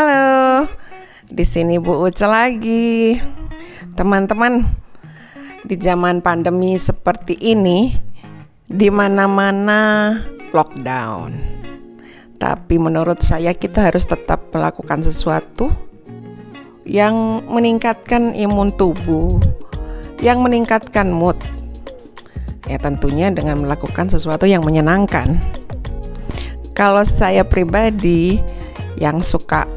Halo, di sini Bu Uce lagi. Teman-teman, di zaman pandemi seperti ini, di mana-mana lockdown. Tapi menurut saya kita harus tetap melakukan sesuatu yang meningkatkan imun tubuh, yang meningkatkan mood. Ya tentunya dengan melakukan sesuatu yang menyenangkan. Kalau saya pribadi yang suka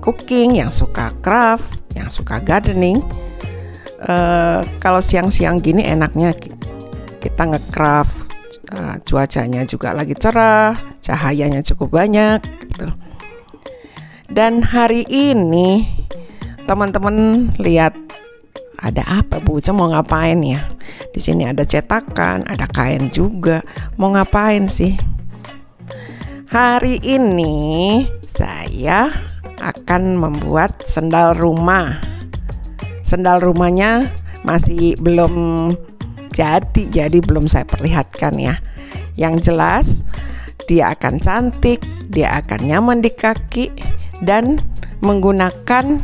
cooking, yang suka craft, yang suka gardening, kalau siang-siang gini enaknya kita nge-craft, cuacanya juga lagi cerah, cahayanya cukup banyak gitu. Dan hari ini teman-teman lihat ada apa, Bu Uce mau ngapain ya? Di sini ada cetakan, ada kain juga. Mau ngapain sih? Hari ini saya akan membuat sendal rumah. Sendal rumahnya masih belum jadi belum saya perlihatkan ya. Yang jelas dia akan cantik, dia akan nyaman di kaki dan menggunakan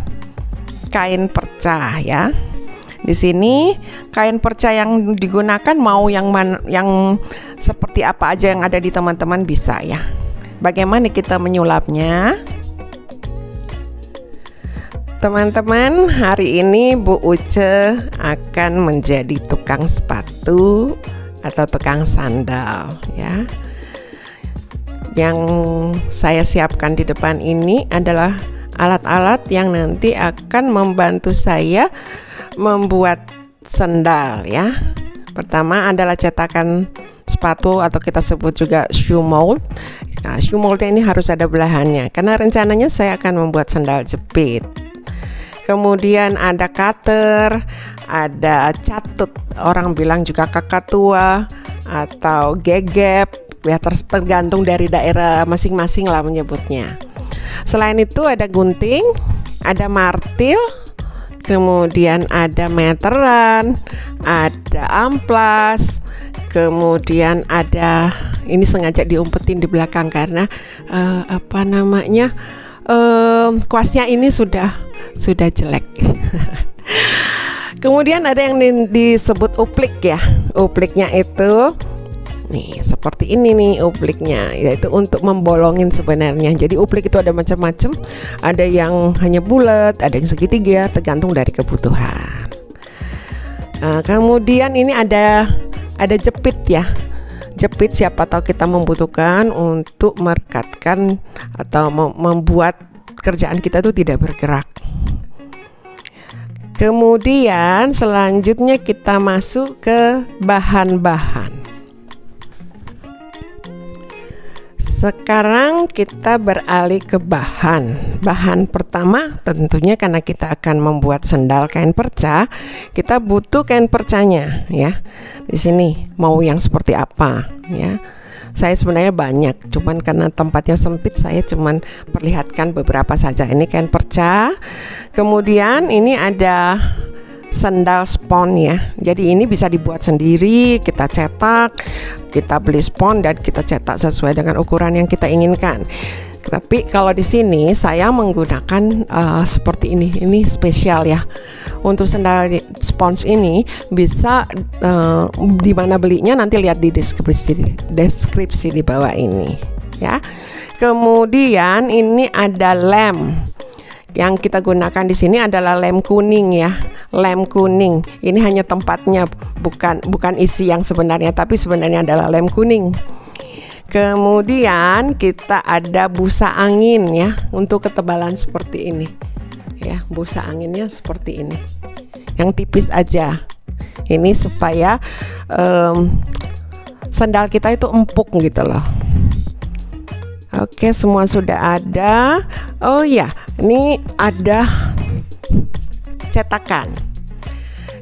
kain perca ya. Di sini kain perca yang digunakan mau yang seperti apa aja yang ada di teman-teman bisa ya. Bagaimana kita menyulapnya? Teman-teman, hari ini Bu Uce akan menjadi tukang sepatu atau tukang sandal ya. Yang saya siapkan di depan ini adalah alat-alat yang nanti akan membantu saya membuat sandal ya. Pertama adalah cetakan sepatu atau kita sebut juga shoe mold. Nah, shoe moldnya ini harus ada belahannya karena rencananya saya akan membuat sandal jepit. Kemudian ada cutter, ada catut, orang bilang juga kakak tua atau gegep, ya tergantung dari daerah masing-masing lah menyebutnya. Selain itu ada gunting, ada martil, kemudian ada meteran, ada amplas, kemudian ada, ini sengaja diumpetin di belakang karena kuasnya ini sudah jelek. Kemudian ada yang disebut uplik ya. Upliknya itu nih seperti ini nih upliknya, yaitu untuk membolongin sebenarnya. Jadi uplik itu ada macam-macam. Ada yang hanya bulat, ada yang segitiga, tergantung dari kebutuhan. Nah, kemudian ini ada jepit ya. Jepit siapa tahu kita membutuhkan untuk merekatkan atau membuat kerjaan kita itu tidak bergerak. Kemudian selanjutnya kita masuk ke bahan-bahan. Sekarang kita beralih ke bahan. Bahan pertama tentunya karena kita akan membuat sendal kain perca, kita butuh kain percanya ya. Di sini mau yang seperti apa ya. Saya sebenarnya banyak, cuman karena tempatnya sempit saya cuman perlihatkan beberapa saja. Ini kain perca. Kemudian ini ada sandal spon ya. Jadi ini bisa dibuat sendiri, kita cetak, kita beli spon dan kita cetak sesuai dengan ukuran yang kita inginkan. Tapi kalau di sini saya menggunakan seperti ini. Ini spesial ya. Untuk sandal spons ini bisa di mana belinya nanti lihat di deskripsi di bawah ini ya. Kemudian ini ada lem. Yang kita gunakan di sini adalah lem kuning ya. Lem kuning. Ini hanya tempatnya, bukan isi yang sebenarnya, tapi sebenarnya adalah lem kuning. Kemudian kita ada busa angin ya, untuk ketebalan seperti ini. Ya, busa anginnya seperti ini. Yang tipis aja. Ini supaya sandal kita itu empuk gitu loh. Oke, semua sudah ada. Oh ya, ini ada cetakan.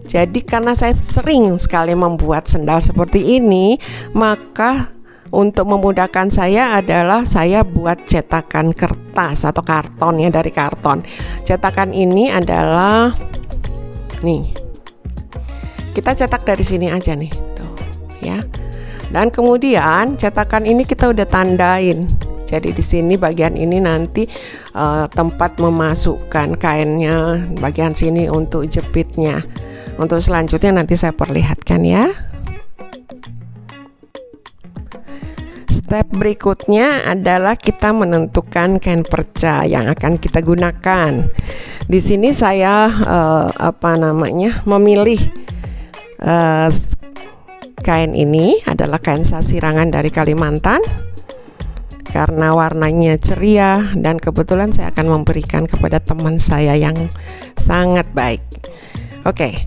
Jadi karena saya sering sekali membuat sandal seperti ini, maka untuk memudahkan saya adalah saya buat cetakan kertas atau karton ya, dari karton. Cetakan ini adalah nih. Kita cetak dari sini aja nih, tuh ya. Dan kemudian cetakan ini kita udah tandain. Jadi di sini bagian ini nanti tempat memasukkan kainnya, bagian sini untuk jepitnya. Untuk selanjutnya nanti saya perlihatkan ya. Step berikutnya adalah kita menentukan kain perca yang akan kita gunakan. Di sini saya memilih kain ini adalah kain sasirangan dari Kalimantan karena warnanya ceria dan kebetulan saya akan memberikan kepada teman saya yang sangat baik. Oke,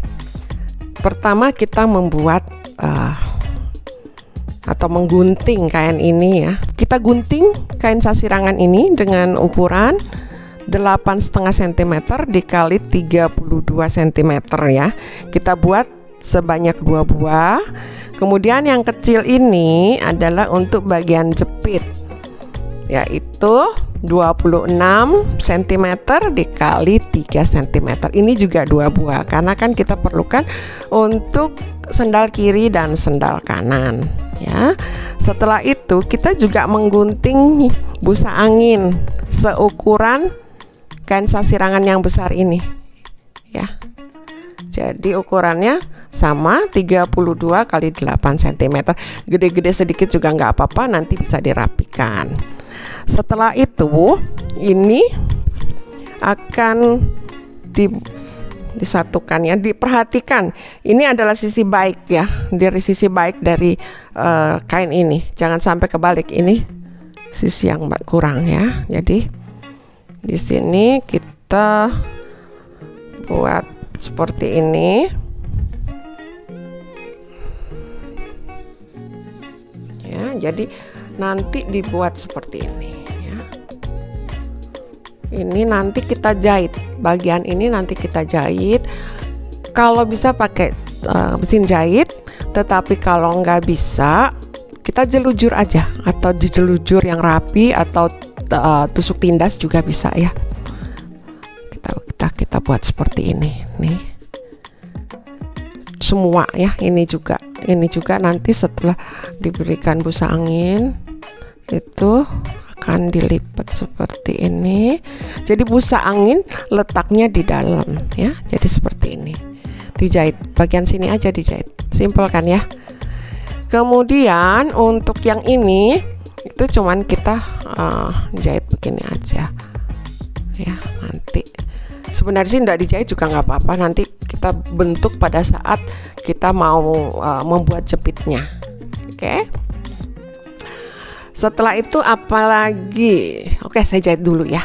pertama kita membuat atau menggunting kain ini ya. Kita gunting kain sasirangan ini dengan ukuran 8,5 cm dikali 32 cm ya. Kita buat sebanyak 2 buah. Kemudian yang kecil ini adalah untuk bagian jepit, yaitu 26 cm dikali 3 cm. Ini juga 2 buah karena kan kita perlukan untuk sendal kiri dan sendal kanan ya. Setelah itu kita juga menggunting busa angin seukuran kain sasirangan yang besar ini ya. Jadi ukurannya sama 32 kali 8 cm. Gede-gede sedikit juga nggak apa-apa, nanti bisa dirapikan. Setelah itu ini akan disatukan ya, diperhatikan ini adalah sisi baik ya, dari sisi baik dari kain ini, jangan sampai kebalik, ini sisi yang kurang ya. Jadi di sini kita buat seperti ini ya, jadi nanti dibuat seperti ini ya. Ini nanti kita jahit, bagian ini nanti kita jahit. Kalau bisa pakai mesin jahit, tetapi kalau nggak bisa kita jelujur aja, atau dijelujur yang rapi, atau tusuk tindas juga bisa ya. Kita buat seperti ini nih semua ya. Ini juga nanti setelah diberikan busa angin itu akan dilipat seperti ini. Jadi busa angin letaknya di dalam ya, jadi seperti ini. Dijahit bagian sini aja, dijahit, simpel kan ya. Kemudian untuk yang ini itu cuman kita jahit begini aja ya. Nanti sebenarnya sih tidak dijahit juga nggak apa-apa, nanti kita bentuk pada saat kita mau membuat jepitnya. Oke. Setelah itu apalagi? Oke, saya jahit dulu ya.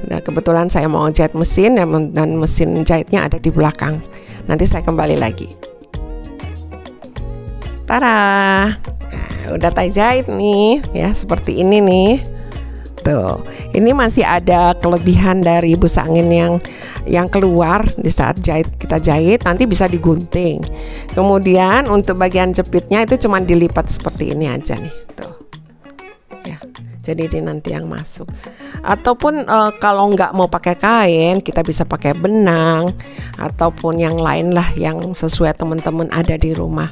Nah, kebetulan saya mau jahit mesin dan mesin jahitnya ada di belakang. Nanti saya kembali lagi. Tada, nah, udah saya jahit nih ya, seperti ini nih. Tuh, ini masih ada kelebihan dari busa angin yang keluar di saat kita jahit, nanti bisa digunting. Kemudian untuk bagian jepitnya itu cuma dilipat seperti ini aja nih, tuh. Ya, jadi ini nanti yang masuk. Ataupun kalau nggak mau pakai kain, kita bisa pakai benang ataupun yang lain lah yang sesuai teman-teman ada di rumah.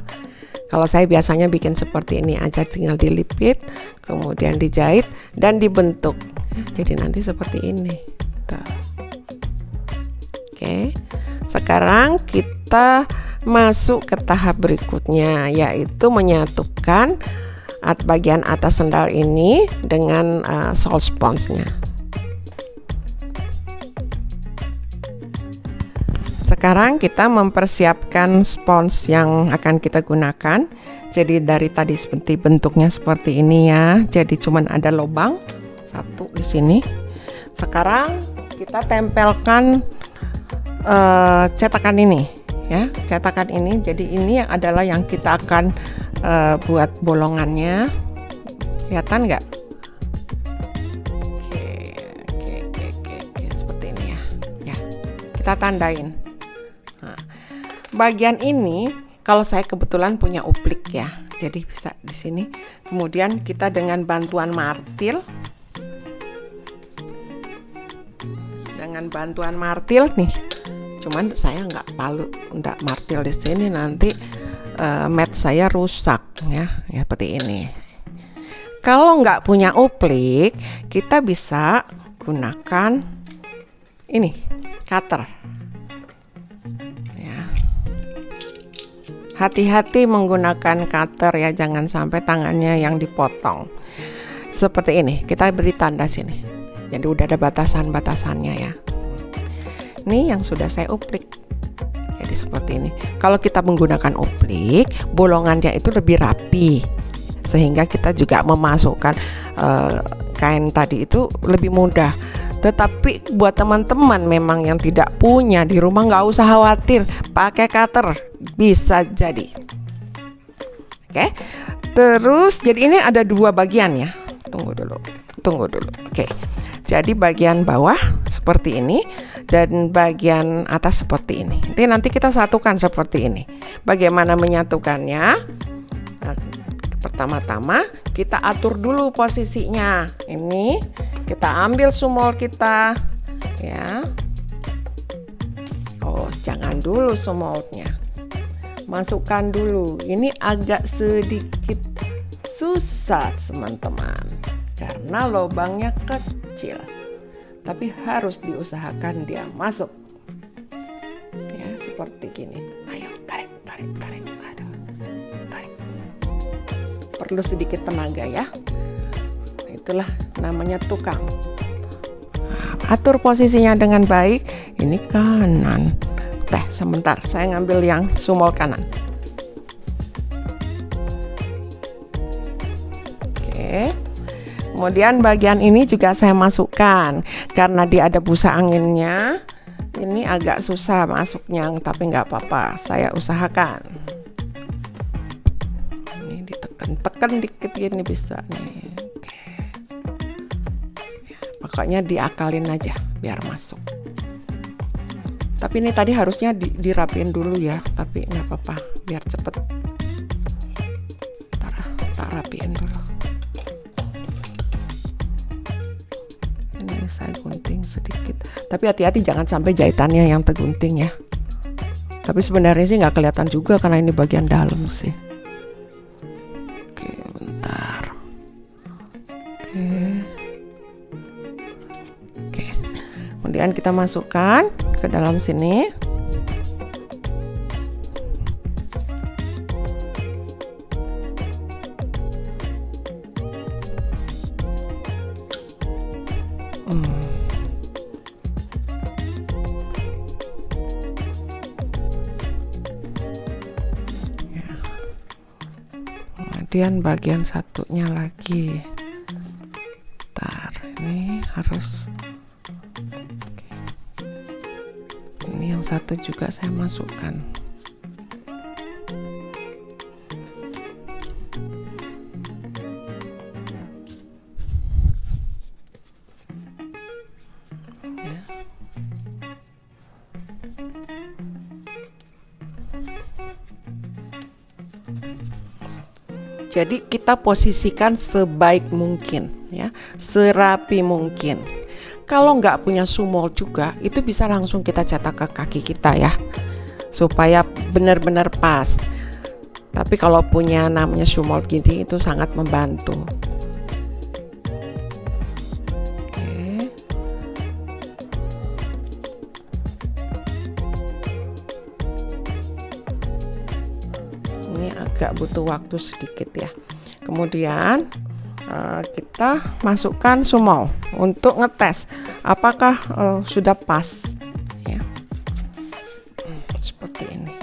Kalau saya biasanya bikin seperti ini aja, tinggal dilipit, kemudian dijahit dan dibentuk. Jadi nanti seperti ini. Tuh. Oke. Sekarang kita masuk ke tahap berikutnya, yaitu menyatukan bagian atas sendal ini dengan sole sponsnya. Sekarang kita mempersiapkan spons yang akan kita gunakan. Jadi dari tadi seperti bentuknya seperti ini ya. Jadi cuman ada lubang satu di sini. Sekarang kita tempelkan cetakan ini ya, cetakan ini. Jadi ini yang adalah yang kita akan buat bolongannya. Kelihatan nggak? Oke, seperti ini ya. Ya, kita tandain. Nah, bagian ini kalau saya kebetulan punya uplik ya, jadi bisa di sini. Kemudian kita dengan bantuan martil, nih. Cuman saya nggak martil di sini, nanti mat saya rusak ya seperti ini. Kalau nggak punya uplik, kita bisa gunakan ini, cutter. Ya. Hati-hati menggunakan cutter ya, jangan sampai tangannya yang dipotong. Seperti ini, kita beri tanda sini. Jadi udah ada batasan-batasannya ya. Ini yang sudah saya uplik. Jadi seperti ini. Kalau kita menggunakan uplik, bolongannya itu lebih rapi. Sehingga kita juga memasukkan kain tadi itu lebih mudah. Tetapi buat teman-teman memang yang tidak punya di rumah, nggak usah khawatir, pakai cutter bisa jadi. Oke. Terus jadi ini ada dua bagian ya. Tunggu dulu. Oke. Jadi bagian bawah seperti ini dan bagian atas seperti ini. Nanti kita satukan seperti ini. Bagaimana menyatukannya? Nah, pertama-tama kita atur dulu posisinya. Ini kita ambil sumol kita ya. Oh, jangan dulu sumolnya. Masukkan dulu. Ini agak sedikit susah teman-teman karena lubangnya kecil. Tapi harus diusahakan dia masuk. Ya, seperti gini. Ayo, tarik. Aduh, tarik. Perlu sedikit tenaga ya. Itulah namanya tukang. Nah, atur posisinya dengan baik. Ini kanan. Sebentar, saya ngambil yang sumol kanan. Oke. Kemudian bagian ini juga saya masukkan karena dia ada busa anginnya. Ini agak susah masuknya, tapi nggak apa-apa, saya usahakan. Ini ditekan dikit gini bisa nih. Oke. Pokoknya diakalin aja biar masuk. Tapi ini tadi harusnya dirapiin dulu ya, tapi nggak apa-apa, biar cepet. Tak rapiin dulu. Ini saya gunting sedikit, tapi hati-hati jangan sampai jahitannya yang tergunting ya. Tapi sebenarnya sih nggak kelihatan juga karena ini bagian dalam sih. Oke, bentar. Oke. Kemudian kita masukkan ke dalam sini. Kemudian bagian satunya lagi. Bentar, ini harus. Ini yang satu juga saya masukkan. Ya. Jadi kita posisikan sebaik mungkin ya, serapi mungkin. Kalau nggak punya sumol juga, itu bisa langsung kita cetak ke kaki kita ya, supaya benar-benar pas. Tapi kalau punya namanya sumol gini itu sangat membantu. Oke. Ini agak butuh waktu sedikit ya. Kemudian kita masukkan sumol untuk ngetes apakah sudah pas ya. Seperti ini.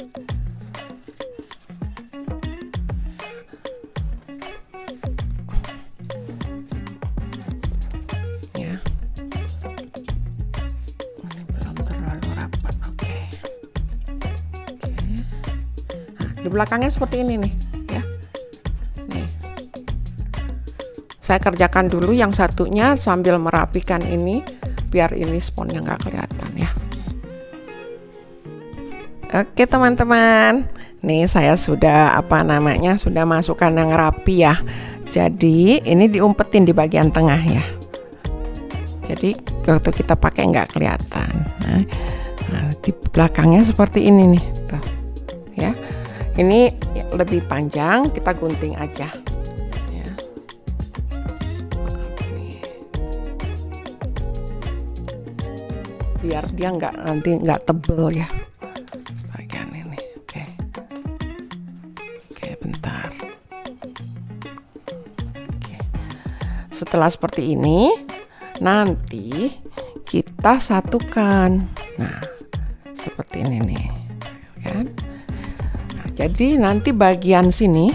Ya. Ini belum terlalu rapat. Oke. Nah, di belakangnya seperti ini nih. Saya kerjakan dulu yang satunya sambil merapikan ini biar ini sponnya nggak kelihatan ya. Oke teman-teman, nih saya sudah sudah masukkan yang rapi ya. Jadi ini diumpetin di bagian tengah ya. Jadi waktu kita pakai nggak kelihatan. Nah, di belakangnya seperti ini nih, tuh. Ya. Ini lebih panjang, kita gunting aja. biar dia nanti nggak tebel ya bagian ini. Oke, bentar. Oke. Setelah seperti ini, nanti kita satukan. Nah, seperti ini nih, kan? Nah, jadi nanti bagian sini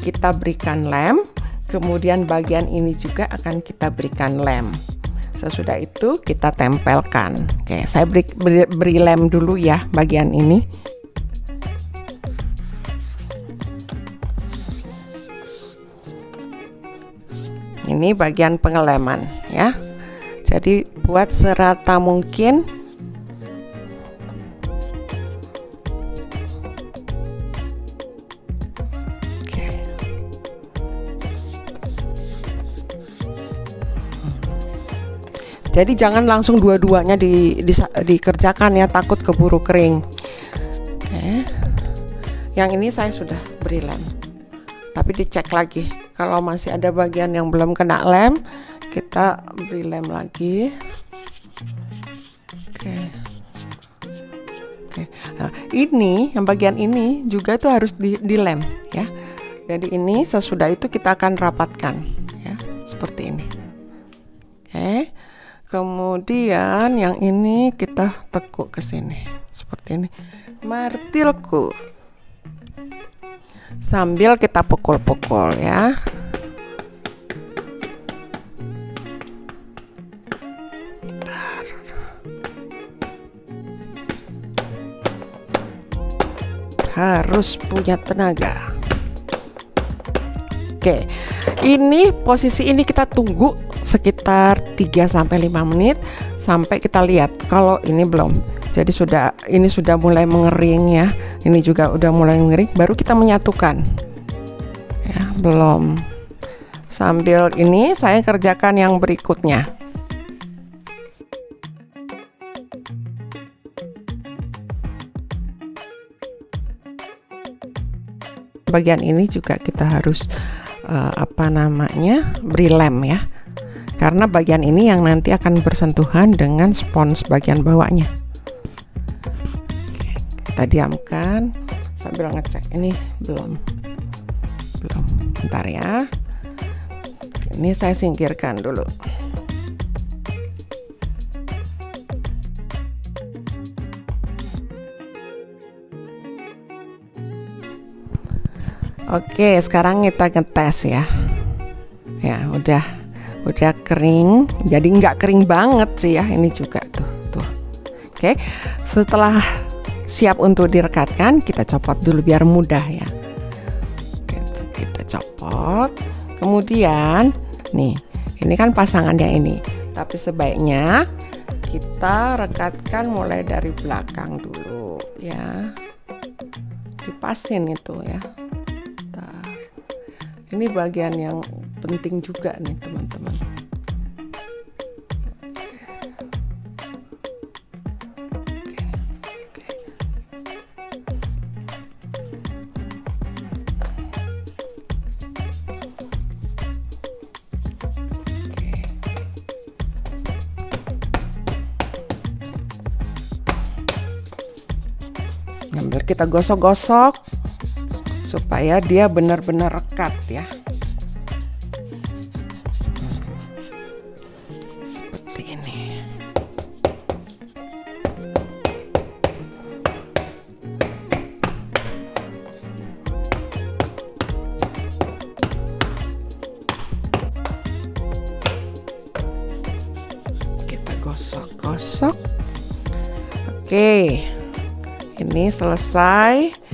kita berikan lem, kemudian bagian ini juga akan kita berikan lem. Sesudah itu kita tempelkan. Oke, saya beri lem dulu ya bagian ini. Ini bagian pengeleman ya. Jadi buat serata mungkin. Oke. Jadi jangan langsung dua-duanya dikerjakan ya, takut keburu kering. Oke. Yang ini saya sudah beri lem. Tapi dicek lagi. Kalau masih ada bagian yang belum kena lem, kita beri lem lagi. Oke. Nah, ini yang bagian ini juga tuh harus dilem ya. Jadi ini sesudah itu kita akan rapatkan ya, seperti ini. Oke. Kemudian yang ini kita tekuk ke sini seperti ini. Martilku. Sambil kita pukul-pukul ya. Harus punya tenaga. Oke. Ini posisi ini kita tunggu sekitar 3-5 menit sampai kita lihat kalau ini belum. Jadi ini sudah mulai mengering ya. Ini juga udah mulai mengering, baru kita menyatukan. Ya, belum. Sambil ini saya kerjakan yang berikutnya. Bagian ini juga kita harus beri lem ya. Karena bagian ini yang nanti akan bersentuhan dengan spons bagian bawahnya. Oke, kita diamkan sambil ngecek ini belum. Bentar ya. Ini saya singkirkan dulu. Oke, sekarang kita ngetes ya. Ya, udah kering. Jadi nggak kering banget sih ya. Ini juga tuh. Oke, setelah siap untuk direkatkan, kita copot dulu biar mudah ya. Oke, kita copot. Kemudian, nih, ini kan pasangannya ini. Tapi sebaiknya kita rekatkan mulai dari belakang dulu ya. Dipasin itu ya. Ini bagian yang penting juga nih teman-teman. Sambil kita gosok-gosok supaya dia benar-benar rekat ya. Seperti ini. Kita gosok-gosok. Oke. Ini selesai.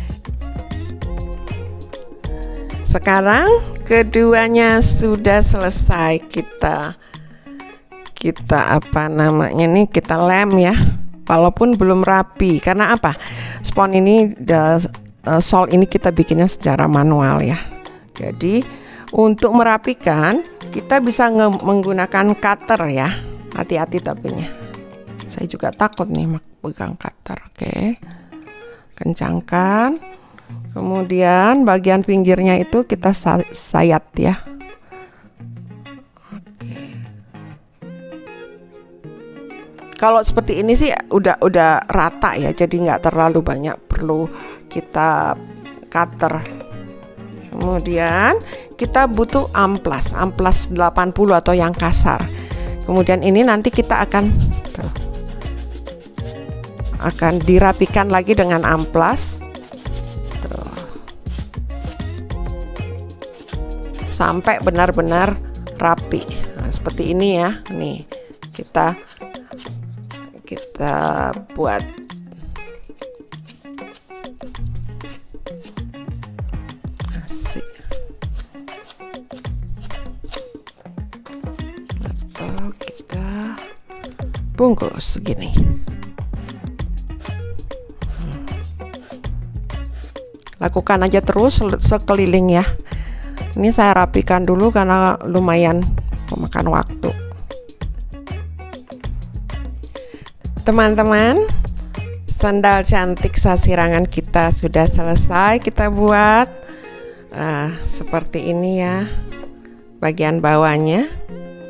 Sekarang keduanya sudah selesai, kita kita lem ya, walaupun belum rapi. Karena apa? Spons ini sol ini kita bikinnya secara manual ya. Jadi untuk merapikan kita bisa menggunakan cutter ya. Hati-hati tapinya. Saya juga takut nih pegang cutter. Oke. Kencangkan. Kemudian bagian pinggirnya itu kita sayat ya. Oke. Kalau seperti ini sih udah rata ya, jadi nggak terlalu banyak perlu kita cutter. Kemudian kita butuh amplas 80 atau yang kasar. Kemudian ini nanti kita akan dirapikan lagi dengan amplas sampai benar-benar rapi. Nah, seperti ini ya. Nih, kita buat asik. Atau kita bungkus segini. Lakukan aja terus sekeliling ya. Ini saya rapikan dulu karena lumayan memakan waktu. Teman-teman, sandal cantik sasirangan kita sudah selesai kita buat. Seperti ini ya. Bagian bawahnya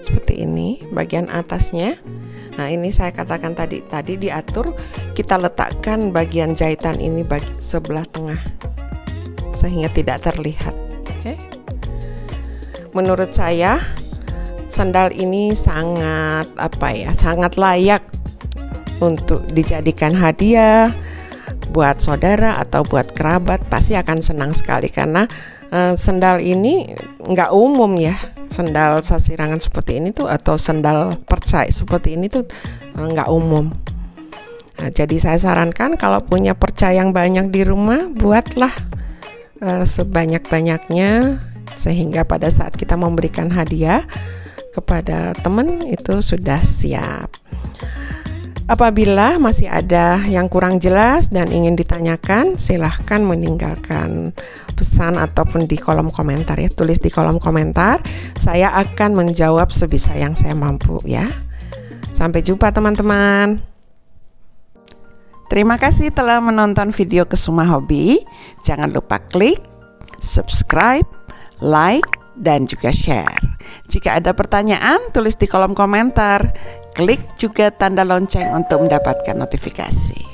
seperti ini, bagian atasnya. Nah, ini saya katakan tadi diatur, kita letakkan bagian jahitan ini sebelah tengah sehingga tidak terlihat. Oke. Menurut saya sandal ini sangat sangat layak untuk dijadikan hadiah buat saudara atau buat kerabat. Pasti akan senang sekali karena sandal ini nggak umum ya. Sandal sasirangan seperti ini tuh atau sandal percai seperti ini tuh nggak umum. Nah, jadi saya sarankan kalau punya percai yang banyak di rumah, buatlah sebanyak-banyaknya sehingga pada saat kita memberikan hadiah kepada teman itu sudah siap. Apabila masih ada yang kurang jelas dan ingin ditanyakan, silahkan meninggalkan pesan ataupun di kolom komentar ya. Tulis di kolom komentar, saya akan menjawab sebisa yang saya mampu ya. Sampai jumpa teman-teman. Terima kasih telah menonton video Kusuma Hobi. Jangan lupa klik subscribe, like, dan juga share. Jika ada pertanyaan, tulis di kolom komentar. Klik juga tanda lonceng untuk mendapatkan notifikasi.